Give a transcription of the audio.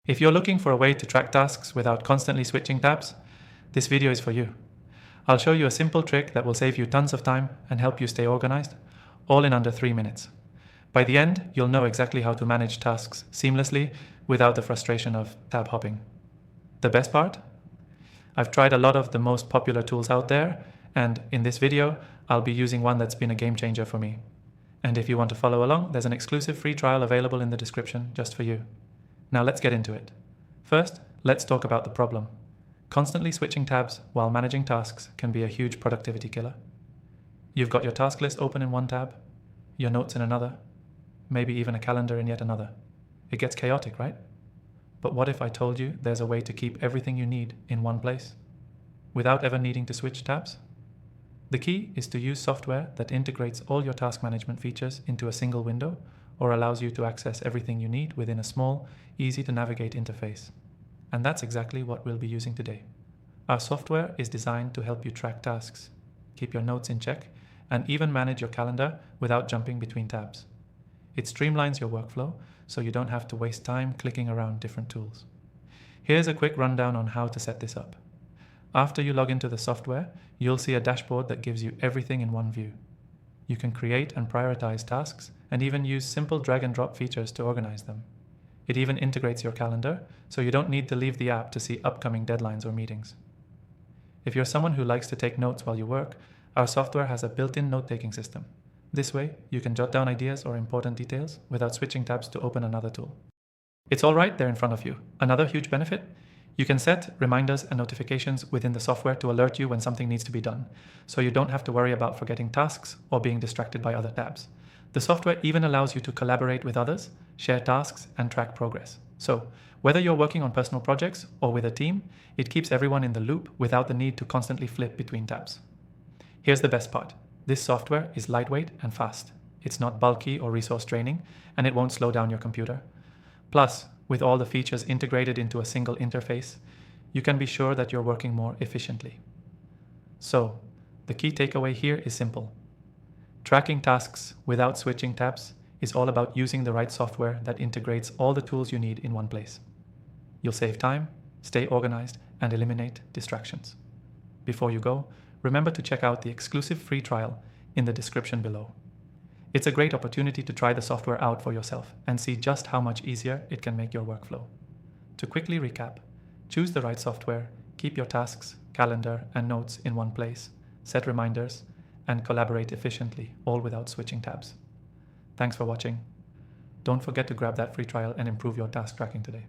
If you're looking for a way to track tasks without constantly switching tabs, this video is for you. I'll show you a simple trick that will save you tons of time and help you stay organized, all in under 3 minutes. By the end, you'll know exactly how to manage tasks seamlessly without the frustration of tab hopping. The best part? I've tried a lot of the most popular tools out there, and in this video, I'll be using one that's been a game changer for me. And if you want to follow along, there's an exclusive free trial available in the description just for you. Now let's get into it. First, let's talk about the problem. Constantly switching tabs while managing tasks can be a huge productivity killer. You've got your task list open in one tab, your notes in another, maybe even a calendar in yet another. It gets chaotic, right? But what if I told you there's a way to keep everything you need in one place, without ever needing to switch tabs? The key is to use software that integrates all your task management features into a single window or allows you to access everything you need within a small, easy to navigate interface. And that's exactly what we'll be using today. Our software is designed to help you track tasks, keep your notes in check, and even manage your calendar without jumping between tabs. It streamlines your workflow so you don't have to waste time clicking around different tools. Here's a quick rundown on how to set this up. After you log into the software, you'll see a dashboard that gives you everything in one view. You can create and prioritize tasks and even use simple drag and drop features to organize them. It even integrates your calendar, so you don't need to leave the app to see upcoming deadlines or meetings. If you're someone who likes to take notes while you work, our software has a built-in note-taking system. This way, you can jot down ideas or important details without switching tabs to open another tool. It's all right there in front of you. Another huge benefit? You can set reminders and notifications within the software to alert you when something needs to be done, so you don't have to worry about forgetting tasks or being distracted by other tabs. The software even allows you to collaborate with others, share tasks, and track progress. So, whether you're working on personal projects or with a team, it keeps everyone in the loop without the need to constantly flip between tabs. Here's the best part. This software is lightweight and fast. It's not bulky or resource draining, and it won't slow down your computer. Plus, with all the features integrated into a single interface, you can be sure that you're working more efficiently. So, the key takeaway here is simple. Tracking tasks without switching tabs is all about using the right software that integrates all the tools you need in one place. You'll save time, stay organized, and eliminate distractions. Before you go, remember to check out the exclusive free trial in the description below. It's a great opportunity to try the software out for yourself and see just how much easier it can make your workflow. To quickly recap, choose the right software, keep your tasks, calendar, and notes in one place, set reminders, and collaborate efficiently, all without switching tabs. Thanks for watching. Don't forget to grab that free trial and improve your task tracking today.